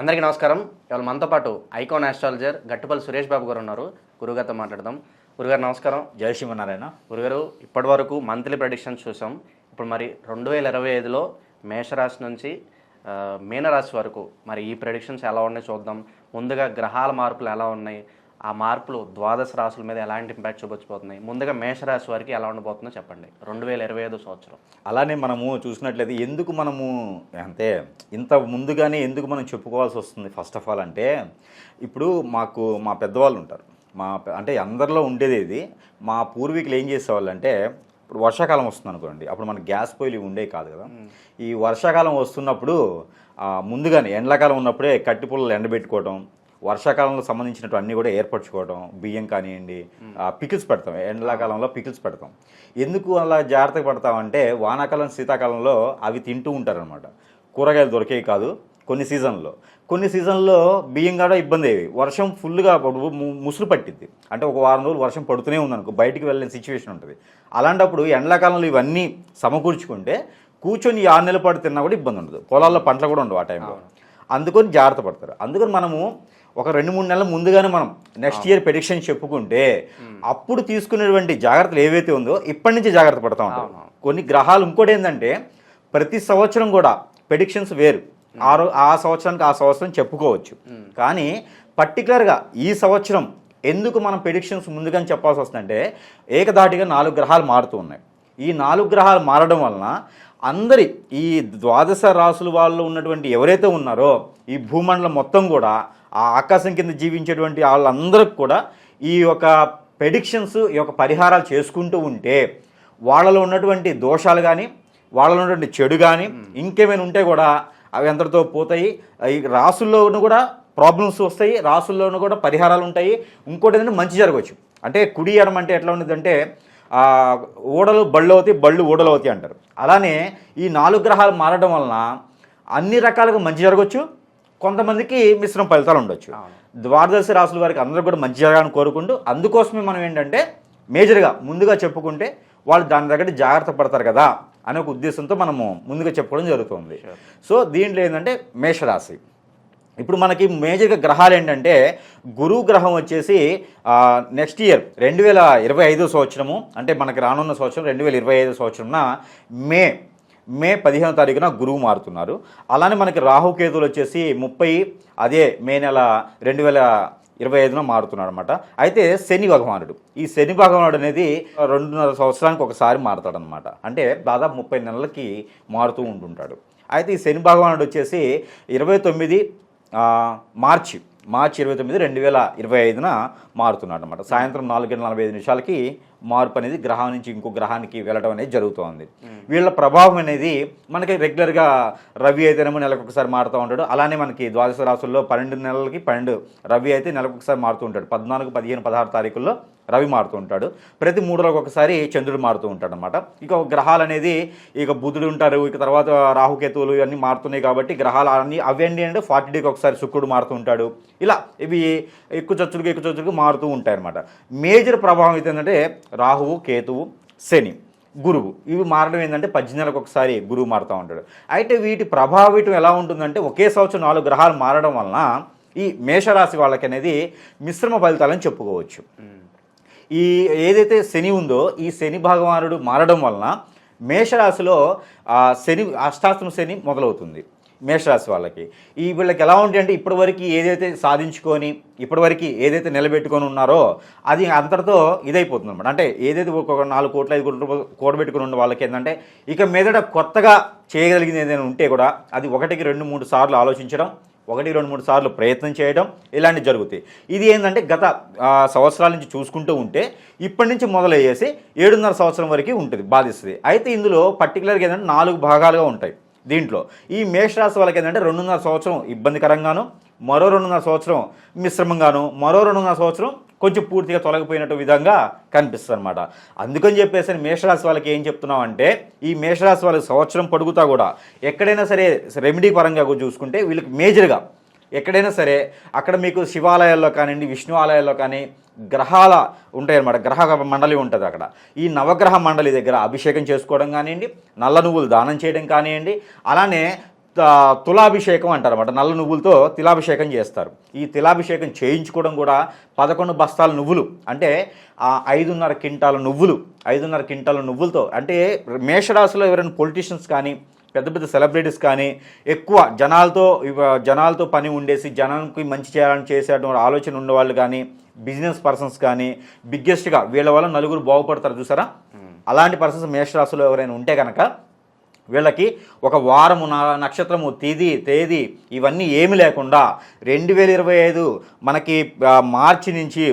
అందరికీ నమస్కారం. ఇవాళ మనతో పాటు ఐకాన్ ఆస్ట్రాలజర్ గట్టుపల్లి సురేష్ బాబు గారు ఉన్నారు. గురుగారితో మాట్లాడదాం. గురుగారు నమస్కారం. జై శ్రీమన్నారాయణ. గురుగారు, ఇప్పటి వరకు మంత్లీ ప్రెడిక్షన్స్ చూసాం. ఇప్పుడు మరి 2025లో మేషరాశి నుంచి మీనరాశి వరకు మరి ఈ ప్రెడిక్షన్స్ ఎలా ఉన్నాయి చూద్దాం. ముందుగా గ్రహాల మార్పులు ఎలా ఉన్నాయి, ఆ మార్పులు ద్వాదశ రాశుల మీద ఎలాంటి ఇంపాక్ట్ చూపించబోతున్నాయి, ముందుగా మేషరాశి వారికి ఎలా ఉండబోతుందో చెప్పండి 2025 సంవత్సరం. అలానే మనము చూసినట్లయితే ఎందుకు మనము అంటే ఇంత ముందుగానే ఎందుకు మనం చెప్పుకోవాల్సి వస్తుంది ఫస్ట్ ఆఫ్ ఆల్ అంటే, ఇప్పుడు మా పెద్దవాళ్ళు ఉంటారు, అంటే అందరిలో ఉండేది ఇది. మా పూర్వీకులు ఏం చేసేవాళ్ళు అంటే, ఇప్పుడు వర్షాకాలం వస్తుంది అనుకోండి, అప్పుడు మనకి గ్యాస్ పొయ్యిలు ఉండేవి కాదు కదా. ఈ వర్షాకాలం వస్తున్నప్పుడు ముందుగానే ఎండాకాలం ఉన్నప్పుడే కట్టి పుల్లలు ఎండబెట్టుకోవడం, వర్షాకాలంలో సంబంధించినట్టు అన్నీ కూడా ఏర్పరచుకోవడం, బియ్యం కానివ్వండి, పికిల్స్ పెడతాం. ఎండాకాలంలో పికిల్స్ పెడతాం. ఎందుకు అలా జాగ్రత్తగా పడతామంటే, వానాకాలం శీతాకాలంలో అవి తింటూ ఉంటారనమాట. కూరగాయలు దొరికేవి కాదు కొన్ని సీజన్లో బియ్యం కూడా ఇబ్బంది అయ్యేవి. వర్షం ఫుల్గా ముసురు పట్టిద్ది, అంటే ఒక వారం రోజులు వర్షం పడుతూనే ఉందనుకో, బయటికి వెళ్ళిన సిచ్యువేషన్ ఉంటుంది. అలాంటప్పుడు ఎండాకాలంలో ఇవన్నీ సమకూర్చుకుంటే కూర్చొని 6 నెలల పాటు తిన్నా కూడా ఇబ్బంది ఉండదు. పొలాల్లో పంటలు కూడా ఉండవు ఆ టైంలో. అందుకొని జాగ్రత్త పడతారు. అందుకని మనము ఒక 2-3 నెలల ముందుగానే మనం నెక్స్ట్ ఇయర్ ప్రెడిక్షన్ చెప్పుకుంటే, అప్పుడు తీసుకునేటువంటి జాగ్రత్తలు ఏవైతే ఉందో ఇప్పటి నుంచి జాగ్రత్త పడతా ఉంటాం. కొన్ని గ్రహాలు ఇంకోటి ఏంటంటే, ప్రతి సంవత్సరం కూడా ప్రెడిక్షన్స్ వేరు. ఆ సంవత్సరం చెప్పుకోవచ్చు. కానీ పర్టికులర్గా ఈ సంవత్సరం ఎందుకు మనం ప్రెడిక్షన్స్ ముందుగానే చెప్పాల్సి వస్తుందంటే, ఏకధాటిగా 4 గ్రహాలు మారుతూ ఉన్నాయి. ఈ 4 గ్రహాలు మారడం వలన అందరి ఈ ద్వాదశ రాసుల వాళ్ళు ఉన్నటువంటి ఎవరైతే ఉన్నారో ఈ భూమండలం మొత్తం కూడా, ఆ ఆకాశం కింద జీవించేటువంటి వాళ్ళందరికి కూడా ఈ యొక్క ప్రెడిక్షన్స్, ఈ యొక్క పరిహారాలు చేసుకుంటూ ఉంటే వాళ్ళలో ఉన్నటువంటి దోషాలు కానీ, వాళ్ళలో ఉన్నటువంటి చెడు కానీ ఇంకేమైనా ఉంటే కూడా అవి ఎంతటితో పోతాయి. ఈ రాసుల్లోనూ కూడా ప్రాబ్లమ్స్ వస్తాయి, రాసుల్లోనూ కూడా పరిహారాలు ఉంటాయి. ఇంకోటి ఏంటంటే మంచి జరగవచ్చు. అంటే కుడి ఎడమ అంటే ఎట్లా ఉండదంటే, ఓడలు బళ్ళు అవుతాయి, బళ్ళు ఓడలు అవుతాయి అంటారు. అలానే ఈ 4 గ్రహాలు మారడం వలన అన్ని రకాలుగా మంచి జరగవచ్చు, కొంతమందికి మిశ్రమ ఫలితాలు ఉండొచ్చు. ద్వాదశ రాశుల వారికి అందరూ కూడా మంచి జరగాలని కోరుకుంటూ, అందుకోసమే మనం ఏంటంటే మేజర్గా ముందుగా చెప్పుకుంటే వాళ్ళు దాని దగ్గర జాగ్రత్త పడతారు కదా అనే ఒక ఉద్దేశంతో మనము ముందుగా చెప్పుకోవడం జరుగుతుంది. సో దీంట్లో ఏంటంటే మేషరాశి, ఇప్పుడు మనకి మేజర్గా గ్రహాలు ఏంటంటే, గురువు గ్రహం వచ్చేసి నెక్స్ట్ ఇయర్ 2025 సంవత్సరము, అంటే మనకి రానున్న సంవత్సరం 2025 సంవత్సరంన మే 15వ తారీఖున గురువు మారుతున్నారు. అలానే మనకి రాహుకేతువులు వచ్చేసి 30 అదే మే నెల 2025న మారుతున్నాడు అనమాట. అయితే శని భగవానుడు అనేది 2.5 సంవత్సరానికి ఒకసారి మారుతాడనమాట. అంటే దాదాపు 30 నెలలకి మారుతూ ఉంటుంటాడు. అయితే ఈ శని భగవానుడు వచ్చేసి 29 మార్చి 29, 2025న మారుతున్నాడు అనమాట. సాయంత్రం 4:45 మార్పు అనేది గ్రహం నుంచి ఇంకో గ్రహానికి వెళ్ళడం అనేది జరుగుతోంది. వీళ్ళ ప్రభావం అనేది మనకి రెగ్యులర్గా రవి అయితేనేమో నెలకు ఒకసారి మారుతూ ఉంటాడు. అలానే మనకి ద్వాదశ రాశుల్లో 12 నెలలకి 12 రవి అయితే నెలకు ఒకసారి మారుతూ ఉంటాడు. 14, 15, 16 తారీఖుల్లో రవి మారుతూ ఉంటాడు. ప్రతి 3 రోజులకు ఒకసారి చంద్రుడు మారుతూ ఉంటాడు అనమాట. ఇక గ్రహాలు అనేది ఇక బుధుడు ఉంటారు, ఇక తర్వాత రాహుకేతువులు ఇవన్నీ మారుతున్నాయి కాబట్టి గ్రహాలు అన్నీ అవేంటి అంటే 40 డేకి ఒకసారి శుక్రుడు మారుతూ ఉంటాడు. ఇలా ఇవి ఎక్కువ చచ్చుడుకు మారుతూ ఉంటాయి అనమాట. మేజర్ ప్రభావం ఏంటంటే రాహువు, కేతువు, శని, గురువు ఇవి మారడం ఏంటంటే 18 నెలలకు ఒకసారి గురువు మారుతూ ఉంటాడు. అయితే వీటి ప్రభావితం ఎలా ఉంటుందంటే, ఒకే సంవత్సరం 4 గ్రహాలు మారడం వలన ఈ మేషరాశి వాళ్ళకి అనేది మిశ్రమ ఫలితాలని చెప్పుకోవచ్చు. ఈ ఏదైతే శని ఉందో ఈ శని భగవానుడు మారడం వలన మేషరాశిలో అష్టాష్టమ శని మొదలవుతుంది. మేషరాశి వాళ్ళకి వీళ్ళకి ఎలా ఉంటాయి అంటే, ఇప్పటివరకు ఏదైతే సాధించుకొని ఇప్పటివరకు ఏదైతే నిలబెట్టుకొని ఉన్నారో అది అంతటితో ఇదైపోతుంది అనమాట. అంటే ఏదైతే ఒక 4 కోట్లు 5 కోట్ల రూపాయలు కూడబెట్టుకుని ఉన్న వాళ్ళకి ఏంటంటే, ఇక మీదట కొత్తగా చేయగలిగింది ఏదైనా ఉంటే కూడా అది 1కి 2-3 సార్లు ఆలోచించడం, 1-2-3 సార్లు ప్రయత్నం చేయడం ఇలాంటివి జరుగుతాయి. ఇది ఏంటంటే గత సంవత్సరాల నుంచి చూసుకుంటూ ఉంటే ఇప్పటి నుంచి మొదలయ్యేసి 7.5 సంవత్సరం వరకు ఉంటుంది, బాధిస్తుంది. అయితే ఇందులో పర్టికులర్గా ఏంటంటే 4 భాగాలుగా ఉంటాయి. దీంట్లో ఈ మేషరాశి వాళ్ళకి ఏంటంటే 2.5 సంవత్సరం ఇబ్బందికరంగాను, మరో 2.5 సంవత్సరం మిశ్రమంగాను, మరో 2.5 సంవత్సరం కొంచెం పూర్తిగా తొలగిపోయినట్టు విధంగా కనిపిస్తుంది అనమాట. అందుకని చెప్పేసి మేషరాశి వాళ్ళకి ఏం చెప్తున్నాం అంటే, ఈ మేషరాశి వాళ్ళకి సంవత్సరం పొడుగుతా కూడా ఎక్కడైనా సరే రెమెడీ పరంగా చూసుకుంటే వీళ్ళకి మేజర్గా ఎక్కడైనా సరే అక్కడ మీకు శివాలయాల్లో కానివ్వండి, విష్ణు ఆలయాల్లో కానీ గ్రహాల ఉంటాయన్నమాట, గ్రహ మండలి ఉంటుంది. అక్కడ ఈ నవగ్రహ మండలి దగ్గర అభిషేకం చేసుకోవడం కానివ్వండి, నల్ల నువ్వులు దానం చేయడం కానివ్వండి, అలానే తులాభిషేకం అంటారు అన్నమాట. నల్ల నువ్వులతో తిలాభిషేకం చేస్తారు. ఈ తిలాభిషేకం చేయించుకోవడం కూడా 11 బస్తాల నువ్వులు అంటే 5.5 క్వింటాల నువ్వులు 5.5 క్వింటాల నువ్వులతో అంటే మేషరాశిలో ఎవరైనా పొలిటీషియన్స్ కానీ పెద్ద పెద్ద సెలబ్రిటీస్ కానీ ఎక్కువ జనాలతో పని ఉండేసి జనానికి మంచి చేయాలని చేసేటువంటి ఆలోచన ఉన్నవాళ్ళు కానీ బిజినెస్ పర్సన్స్ కానీ బిగ్గెస్ట్గా వీళ్ళ వల్ల నలుగురు బాగుపడతారు చూసారా. అలాంటి పర్సన్స్ మేషరాశిలో ఎవరైనా ఉంటే కనుక వీళ్ళకి ఒక వారము నక్షత్రము తేదీ ఇవన్నీ ఏమి లేకుండా 2025 మనకి మార్చి నుంచి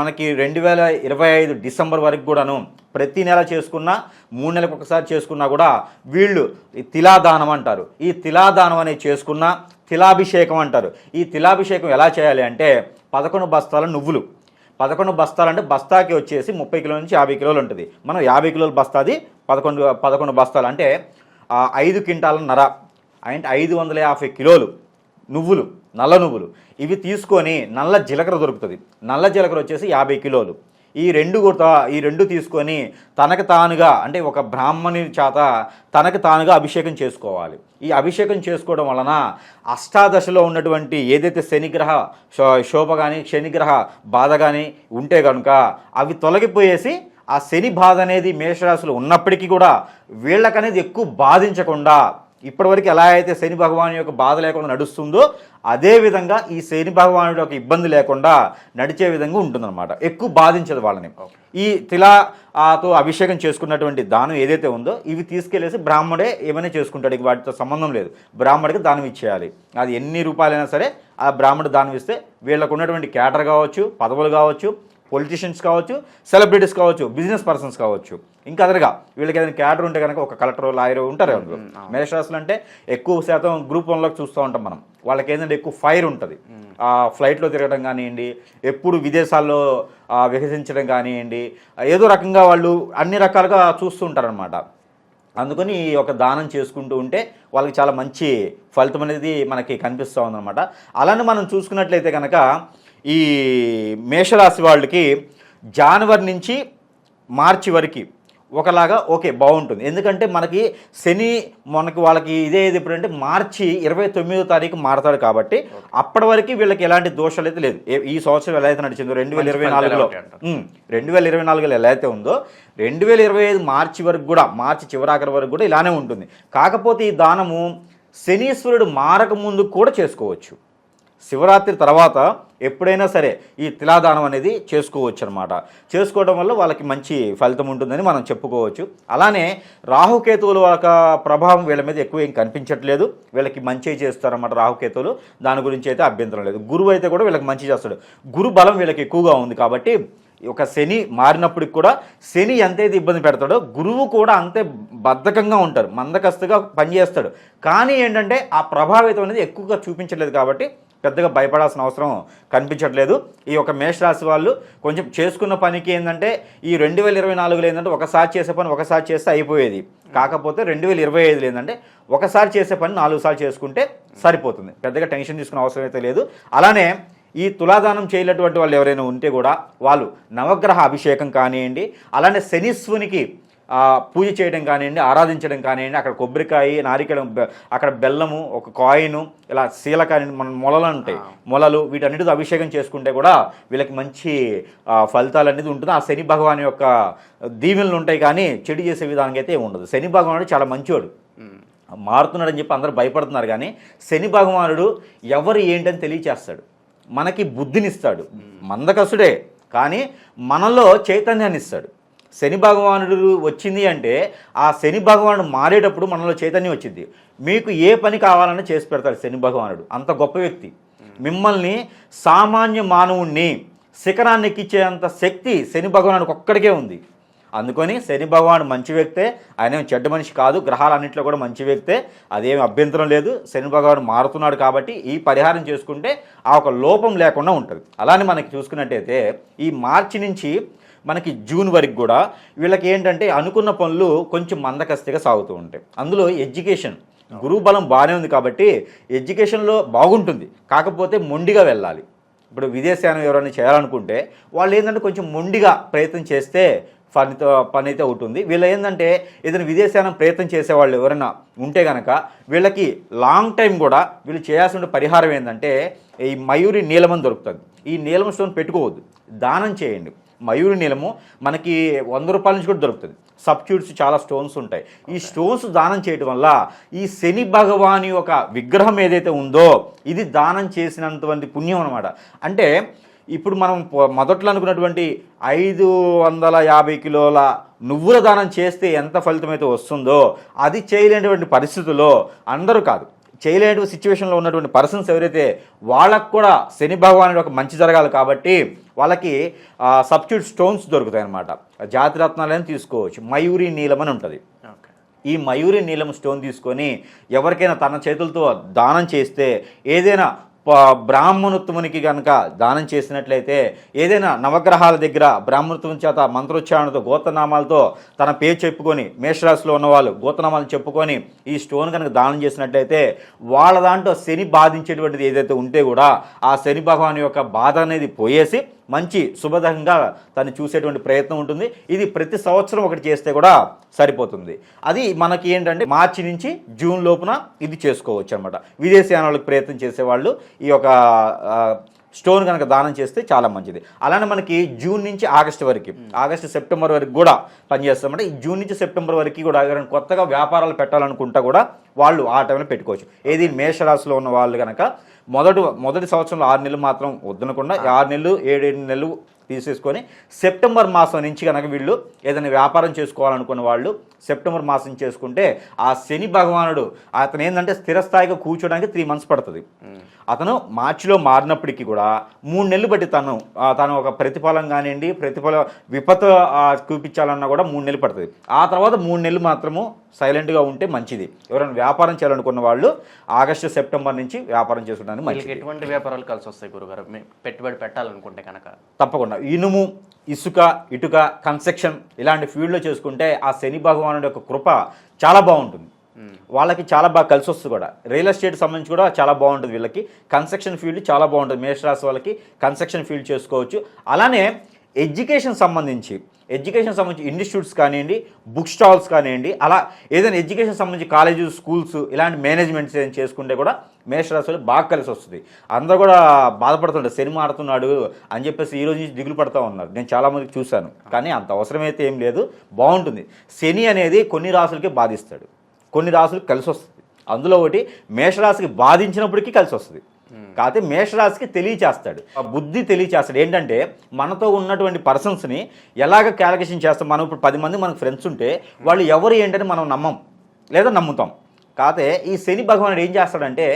మనకి 2025 డిసెంబర్ వరకు కూడాను ప్రతి నెల చేసుకున్నా 3 నెలలకు ఒకసారి చేసుకున్నా కూడా వీళ్ళు తిలాదానం అంటారు. ఈ తిలాదానం అనేది చేసుకున్న తిలాభిషేకం అంటారు. ఈ తిలాభిషేకం ఎలా చేయాలి అంటే 11 బస్తాల నువ్వులు 11 బస్తాలు అంటే బస్తాకి వచ్చేసి 30 కిలోల నుంచి 50 కిలోలు ఉంటుంది. మనం 50 కిలోల బస్తాది 11 బస్తాలు అంటే 5 క్వింటాల నర అంటే 550 కిలోలు నువ్వులు నల్ల నువ్వులు ఇవి తీసుకొని నల్ల జీలకర్ర దొరుకుతుంది. నల్ల జీలకర్ర వచ్చేసి 50 కిలోలు. ఈ రెండు తీసుకొని తనకు తానుగా అంటే ఒక బ్రాహ్మణి చేత తనకు తానుగా అభిషేకం చేసుకోవాలి. ఈ అభిషేకం చేసుకోవడం వలన అష్టాదశలో ఉన్నటువంటి ఏదైతే శనిగ్రహ శోభ కానీ శనిగ్రహ బాధ కానీ ఉంటే కనుక అవి తొలగిపోయేసి ఆ శని బాధ అనేది మేషరాశిలో ఉన్నప్పటికీ కూడా వీళ్ళకనేది ఎక్కువ బాధించకుండా ఇప్పటివరకు ఎలా అయితే శని భగవాను యొక్క బాధ లేకుండా నడుస్తుందో అదేవిధంగా ఈ శని భగవానుడి యొక్క ఇబ్బంది లేకుండా నడిచే విధంగా ఉంటుందన్నమాట. ఎక్కువ బాధించదు వాళ్ళని. ఈ తిలాతో అభిషేకం చేసుకున్నటువంటి దానం ఏదైతే ఉందో ఇవి తీసుకెళ్లేసి బ్రాహ్మడే ఏమైనా చేసుకుంటాడు, వాటితో సంబంధం లేదు. బ్రాహ్మడికి దానం ఇచ్చేయాలి. అది ఎన్ని రూపాయలైనా సరే ఆ బ్రాహ్మడు దానం ఇస్తే వీళ్ళకు ఉన్నటువంటి క్యాటర్ కావచ్చు, పదవులు కావచ్చు, పొలిటీషియన్స్ కావచ్చు, సెలబ్రిటీస్ కావచ్చు, బిజినెస్ పర్సన్స్ కావచ్చు, ఇంకా అదనగా వీళ్ళకి ఏదైనా క్యాడర్ ఉంటే కనుక ఒక కలెక్టర్ లాయర్ ఉంటారు అందులో. మేషరాశులు అంటే ఎక్కువ శాతం గ్రూప్ 1లోకి చూస్తూ ఉంటాం మనం. వాళ్ళకి ఏంటంటే ఎక్కువ ఫైర్ ఉంటుంది. ఫ్లైట్లో తిరగడం కానివ్వండి, ఎప్పుడు విదేశాల్లో వికసించడం కానివ్వండి, ఏదో రకంగా వాళ్ళు అన్ని రకాలుగా చూస్తూ ఉంటారనమాట. అందుకని ఈ యొక్క దానం చేసుకుంటూ ఉంటే వాళ్ళకి చాలా మంచి ఫలితం అనేది మనకి కనిపిస్తూ ఉందన్నమాట. అలానే మనం చూసుకున్నట్లయితే కనుక ఈ మేషరాశి వాళ్ళకి జనవరి నుంచి మార్చి వరకు ఒకలాగా ఓకే బాగుంటుంది. ఎందుకంటే వాళ్ళకి ఇదే ఎప్పుడంటే మార్చి 29వ తారీఖు మారతాడు కాబట్టి అప్పటి వరకు వీళ్ళకి ఎలాంటి దోషాలు అయితే లేదు. ఈ సంవత్సరం ఎలా అయితే నడిచిందో 2024లో 2024లో ఎలా అయితే ఉందో 2025 మార్చి వరకు కూడా మార్చి చివరాఖరి వరకు కూడా ఇలానే ఉంటుంది. కాకపోతే ఈ దానము శనీశ్వరుడు మారక ముందు కూడా చేసుకోవచ్చు. శివరాత్రి తర్వాత ఎప్పుడైనా సరే ఈ తిలాదానం అనేది చేసుకోవచ్చు అనమాట. చేసుకోవడం వల్ల వాళ్ళకి మంచి ఫలితం ఉంటుందని మనం చెప్పుకోవచ్చు. అలానే రాహుకేతువుల యొక్క ప్రభావం వీళ్ళ మీద ఎక్కువ ఏం కనిపించట్లేదు. వీళ్ళకి మంచి చేస్తారన్నమాట రాహుకేతువులు. దాని గురించి అయితే అభ్యంతరం లేదు. గురువు అయితే కూడా వీళ్ళకి మంచి చేస్తాడు. గురు బలం వీళ్ళకి ఎక్కువగా ఉంది కాబట్టి ఒక శని మారినప్పటికి కూడా శని ఎంతైతే ఇబ్బంది పెడతాడో గురువు కూడా అంతే బద్ధకంగా ఉంటారు, మందకస్తుగా పనిచేస్తాడు. కానీ ఏంటంటే ఆ ప్రభావితం అనేది ఎక్కువగా చూపించలేదు కాబట్టి పెద్దగా భయపడాల్సిన అవసరం కనిపించట్లేదు. ఈ యొక్క మేషరాశి వాళ్ళు కొంచెం చేసుకున్న పనికి ఏంటంటే ఈ 2024లో ఏంటంటే ఒకసారి చేసే పని ఒకసారి చేస్తే అయిపోయేది. కాకపోతే 2025లో ఏంటంటే ఒకసారి చేసే పని 4 సార్లు చేసుకుంటే సరిపోతుంది. పెద్దగా టెన్షన్ తీసుకునే అవసరం అయితే లేదు. అలానే ఈ తులాదానం చేయలేటువంటి వాళ్ళు ఎవరైనా ఉంటే కూడా వాళ్ళు నవగ్రహ అభిషేకం కానివ్వండి, అలానే శనీశ్వనికి పూజ చేయడం కానివ్వండి, ఆరాధించడం కానివ్వండి, అక్కడ కొబ్బరికాయ, నారికేళం, అక్కడ బెల్లము, ఒక కాయిను, ఇలా శీలకాయ, మన మొలలు ఉంటాయి, మొలలు, వీటన్నిటితో అభిషేకం చేసుకుంటే కూడా వీళ్ళకి మంచి ఫలితాలు అనేది ఉంటుంది. ఆ శని భగవాన్ యొక్క దీవెనలు ఉంటాయి కానీ చెడు చేసే విధానం అయితే ఉండదు. శని భగవానుడు చాలా మంచివాడు. మారుతున్నాడని చెప్పి అందరూ భయపడుతున్నారు కానీ శని భగవానుడు ఎవరు ఏంటని తెలియచేస్తాడు, మనకి బుద్ధినిస్తాడు. మందకసుడే కానీ మనలో చైతన్యాన్ని ఇస్తాడు. శని భగవానుడు వచ్చింది అంటే ఆ శని భగవానుడు మారేటప్పుడు మనలో చైతన్యం వచ్చింది. మీకు ఏ పని కావాలన్నా చేసి పెడతాడు శని భగవానుడు. అంత గొప్ప వ్యక్తి. మిమ్మల్ని సామాన్య మానవుణ్ణి శిఖరాన్ని ఎక్కించేంత శక్తి శని భగవానుడికి ఒక్కడికే ఉంది. అందుకని శని భగవానుడు మంచి వ్యక్తే, ఆయన చెడ్డ మనిషి కాదు. గ్రహాలన్నింటిలో కూడా మంచి వ్యక్తే, అదేమి అభ్యంతరం లేదు. శని భగవానుడు మారుతున్నాడు కాబట్టి ఈ పరిహారం చేసుకుంటే ఆ ఒక లోపం లేకుండా ఉంటుంది. అలానే మనకి చూసుకున్నట్టయితే ఈ మార్చి నుంచి మనకి జూన్ వరకు కూడా వీళ్ళకి ఏంటంటే అనుకున్న పనులు కొంచెం మందకస్తిగా సాగుతూ ఉంటాయి. అందులో ఎడ్యుకేషన్, గురువు బలం బాగానే ఉంది కాబట్టి ఎడ్యుకేషన్లో బాగుంటుంది. కాకపోతే మొండిగా వెళ్ళాలి. ఇప్పుడు విదేశాన్ని ఎవరైనా చేయాలనుకుంటే వాళ్ళు ఏంటంటే కొంచెం మొండిగా ప్రయత్నం చేస్తే పని అయితే ఒకటి ఉంది. వీళ్ళు ఏంటంటే ఏదైనా విదేశానం ప్రయత్నం చేసేవాళ్ళు ఎవరైనా ఉంటే కనుక వీళ్ళకి లాంగ్ టైం కూడా వీళ్ళు చేయాల్సిన పరిహారం ఏంటంటే ఈ మయూరి నీలం అని దొరుకుతుంది. ఈ నీలం స్టోన్ పెట్టుకోవద్దు, దానం చేయండి. మయూరి నీలము మనకి 100 రూపాయల నుంచి కూడా దొరుకుతుంది. సబ్స్టిట్యూట్స్ చాలా స్టోన్స్ ఉంటాయి. ఈ స్టోన్స్ దానం చేయడం వల్ల ఈ శని భగవాని యొక్క విగ్రహం ఏదైతే ఉందో ఇది దానం చేసినంతవంటి పుణ్యం అనమాట. అంటే ఇప్పుడు మనం మొదట్లో అనుకున్నటువంటి 550 కిలోల నువ్వుల దానం చేస్తే ఎంత ఫలితం అయితే వస్తుందో అది చేయలేనటువంటి పరిస్థితుల్లో అందరూ కాదు, చేయలేని సిచ్యువేషన్లో ఉన్నటువంటి పర్సన్స్ ఎవరైతే వాళ్ళకు కూడా శని భగవానుడు ఒక మంచి జరగాలి కాబట్టి వాళ్ళకి సబ్స్టిట్యూట్ స్టోన్స్ దొరుకుతాయి అన్నమాట. జాతిరత్నాలని తీసుకోవచ్చు. మయూరి నీలం అని ఉంటుంది. ఈ మయూరి నీలం స్టోన్ తీసుకొని ఎవరికైనా తన చేతులతో దానం చేస్తే ఏదైనా బ్రాహ్మణోత్తమునికి కనుక దానం చేసినట్లయితే ఏదైనా నవగ్రహాల దగ్గర బ్రాహ్మణోత్తముని చేత మంత్రోచ్చారణతో గోత్రనామాలతో తన పేరు చెప్పుకొని మేషరాశిలో ఉన్నవాళ్ళు గోత్రనామాలను చెప్పుకొని ఈ స్టోన్ కనుక దానం చేసినట్లయితే వాళ్ళ దాంట్లో శని బాధించేటువంటిది ఏదైతే ఉంటే కూడా ఆ శని భగవాన్ యొక్క బాధ అనేది పోయేసి మంచి శుభదంగా తను చూసేటువంటి ప్రయత్నం ఉంటుంది. ఇది ప్రతి సంవత్సరం ఒకటి చేస్తే కూడా సరిపోతుంది. అది మనకి ఏంటంటే మార్చి నుంచి జూన్ లోపున ఇది చేసుకోవచ్చు అనమాట. విదేశీయానాలకు ప్రయత్నం చేసేవాళ్ళు ఈ యొక్క స్టోన్ కనుక దానం చేస్తే చాలా మంచిది. అలానే మనకి జూన్ నుంచి ఆగస్టు వరకు, ఆగస్టు సెప్టెంబర్ వరకు కూడా పనిచేస్తామంటే ఈ జూన్ నుంచి సెప్టెంబర్ వరకు కూడా ఎవరైనా కొత్తగా వ్యాపారాలు పెట్టాలనుకుంటా కూడా వాళ్ళు ఆ టైంలో పెట్టుకోవచ్చు. ఏది మేషరాశిలో ఉన్న వాళ్ళు కనుక మొదటి సంవత్సరంలో 6 నెలలు మాత్రం వద్దనకుండా 6 నెలలు 7 నెలలు తీసేసుకొని సెప్టెంబర్ మాసం నుంచి కనుక వీళ్ళు ఏదైనా వ్యాపారం చేసుకోవాలనుకున్న వాళ్ళు సెప్టెంబర్ మాసం చేసుకుంటే ఆ శని భగవానుడు అతను ఏంటంటే స్థిరస్థాయిగా కూర్చోడానికి 3 మంత్స్ పడుతుంది. అతను మార్చిలో మారినప్పటికీ కూడా 3 నెలలు బట్టి తను ఒక ప్రతిఫలం కానివ్వండి విపత్తు చూపించాలన్నా కూడా 3 నెలలు పడుతుంది. ఆ తర్వాత 3 నెలలు మాత్రము సైలెంట్గా ఉంటే మంచిది. ఎవరైనా వ్యాపారం చేయాలనుకున్న వాళ్ళు ఆగస్టు సెప్టెంబర్ నుంచి వ్యాపారం చేసుకోవడానికి మంచిది. ఎటువంటి వ్యాపారాలు కలిసి వస్తాయి గురుగారు పెట్టుబడి పెట్టాలనుకుంటే కనుక? తప్పకుండా ఇనుము, ఇసుక, ఇటుక, కన్స్ట్రక్షన్ ఇలాంటి ఫీల్డ్లో చేసుకుంటే ఆ శని భగవానుడి యొక్క కృప చాలా బాగుంటుంది. వాళ్ళకి చాలా బాగా కలిసి వస్తుంది కూడా. రియల్ ఎస్టేట్ సంబంధించి కూడా చాలా బాగుంటుంది వీళ్ళకి. కన్స్ట్రక్షన్ ఫీల్డ్ చాలా బాగుంటుంది. మేషరాశి వాళ్ళకి కన్స్ట్రక్షన్ ఫీల్డ్ చేసుకోవచ్చు. అలానే ఎడ్యుకేషన్ సంబంధించి ఇన్స్టిట్యూట్స్ కానివ్వండి, బుక్ స్టాల్స్ కానివ్వండి, అలా ఏదైనా ఎడ్యుకేషన్ సంబంధించి కాలేజెస్, స్కూల్స్ ఇలాంటి మేనేజ్మెంట్స్ ఏం చేసుకుంటే కూడా మేషరాశిలో బాగా కలిసి వస్తుంది. అందరూ కూడా బాధపడుతుంటారు శని మారుతున్నాడు అని చెప్పేసి ఈ రోజు నుంచి దిగులు పడుతూ ఉన్నారు. నేను చాలామందికి చూశాను. కానీ అంత అవసరమైతే ఏం లేదు, బాగుంటుంది. శని అనేది కొన్ని రాసులకి బాధిస్తాడు, కొన్ని రాసులకు కలిసి వస్తుంది. అందులో ఒకటి మేషరాశికి బాధించినప్పటికీ కలిసి వస్తుంది. కాకపోతే మేషరాశికి తెలియచేస్తాడు, ఆ బుద్ధి తెలియచేస్తాడు. ఏంటంటే మనతో ఉన్నటువంటి పర్సన్స్ని ఎలాగ క్యాలిక్యులేషన్ చేస్తాం. మనం ఇప్పుడు 10 మంది మనకు ఫ్రెండ్స్ ఉంటే వాళ్ళు ఎవరు ఏంటని మనం నమ్మం లేదా నమ్ముతాం. కాకపోతే ఈ శని భగవానుడు ఏం చేస్తాడంటే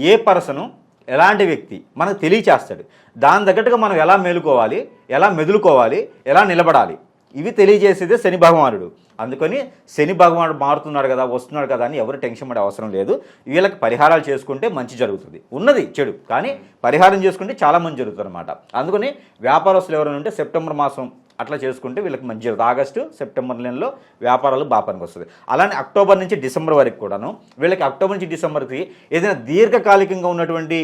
ఏ పర్సను ఎలాంటి వ్యక్తి మనకు తెలియచేస్తాడు. దాని తగ్గట్టుగా మనం ఎలా మేలుకోవాలి, ఎలా మెదులుకోవాలి, ఎలా నిలబడాలి, ఇవి తెలియజేసేదే శని భగవానుడు. అందుకని శని భగవానుడు మారుతున్నాడు కదా, వస్తున్నాడు కదా అని ఎవరు టెన్షన్ పడే అవసరం లేదు. వీళ్ళకి పరిహారాలు చేసుకుంటే మంచి జరుగుతుంది. ఉన్నది చెడు, కానీ పరిహారం చేసుకుంటే చాలా మంచి జరుగుతుంది అనమాట. అందుకని వ్యాపారస్తులు ఎవరైనా ఉంటే సెప్టెంబర్ మాసం అట్లా చేసుకుంటే వీళ్ళకి మంచి జరుగుతుంది. ఆగస్టు సెప్టెంబర్ నెలలో వ్యాపారాలు బాగా పనికి వస్తుంది. అలానే అక్టోబర్ నుంచి డిసెంబర్ వరకు కూడాను వీళ్ళకి అక్టోబర్ నుంచి డిసెంబర్కి ఏదైనా దీర్ఘకాలికంగా ఉన్నటువంటి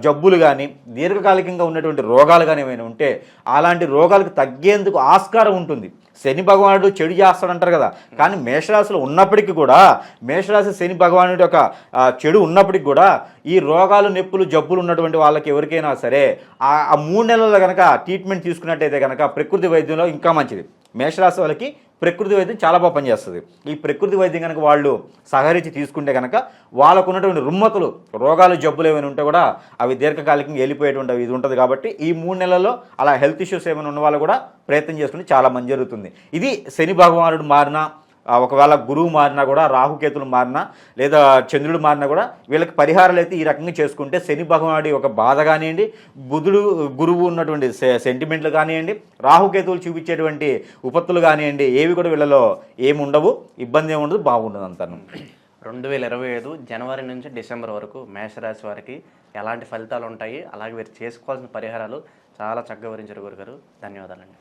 జబ్బులు కానీ దీర్ఘకాలికంగా ఉన్నటువంటి రోగాలు కానీ ఏమైనా ఉంటే అలాంటి రోగాలకు తగ్గేందుకు ఆస్కారం ఉంటుంది. శని భగవానుడు చెడు చేస్తాడంటారు కదా, కానీ మేషరాశిలో ఉన్నప్పటికీ కూడా మేషరాశి శని భగవానుడి యొక్క చెడు ఉన్నప్పటికీ కూడా ఈ రోగాలు, నొప్పులు, జబ్బులు ఉన్నటువంటి వాళ్ళకి ఎవరికైనా సరే ఆ 3 నెలల్లో కనుక ట్రీట్మెంట్ తీసుకున్నట్టయితే కనుక ప్రకృతి వైద్యంలో ఇంకా మంచిది. మేషరాశి వాళ్ళకి ప్రకృతి వైద్యం చాలా బాగా పనిచేస్తుంది. ఈ ప్రకృతి వైద్యం కనుక వాళ్ళు సహరించి తీసుకుంటే కనుక వాళ్ళకు ఉన్నటువంటి రుమ్మతులు, రోగాలు, జబ్బులు ఏమైనా ఉంటే కూడా అవి దీర్ఘకాలికంగా వెళ్ళిపోయేటువంటి ఇది ఉంటుంది. కాబట్టి ఈ 3 నెలల్లో అలా హెల్త్ ఇష్యూస్ ఏమైనా ఉన్న వాళ్ళు కూడా ప్రయత్నం చేసుకుంటే చాలా మంచి జరుగుతుంది. ఇది శని భగవానుడు మారినా, ఒకవేళ గురువు మారినా కూడా, రాహుకేతులు మారినా లేదా చంద్రుడు మారినా కూడా వీళ్ళకి పరిహారాలు అయితే ఈ రకంగా చేసుకుంటే శని భగవానుడి ఒక బాధ కానివ్వండి, బుధుడు గురువు ఉన్నటువంటి సెంటిమెంట్లు కానివ్వండి, రాహుకేతువులు చూపించేటువంటి ఉపత్తులు కానివ్వండి, ఏవి కూడా వీళ్ళలో ఏమి ఉండవు, ఇబ్బంది ఏమి ఉండదు, బాగుంటుంది అంతాను. 2025 జనవరి నుంచి డిసెంబర్ వరకు మేషరాశి వారికి ఎలాంటి ఫలితాలు ఉంటాయి, అలాగే వీరు చేసుకోవాల్సిన పరిహారాలు చాలా చక్కగా వివరించారు గురుగారు. ధన్యవాదాలండి.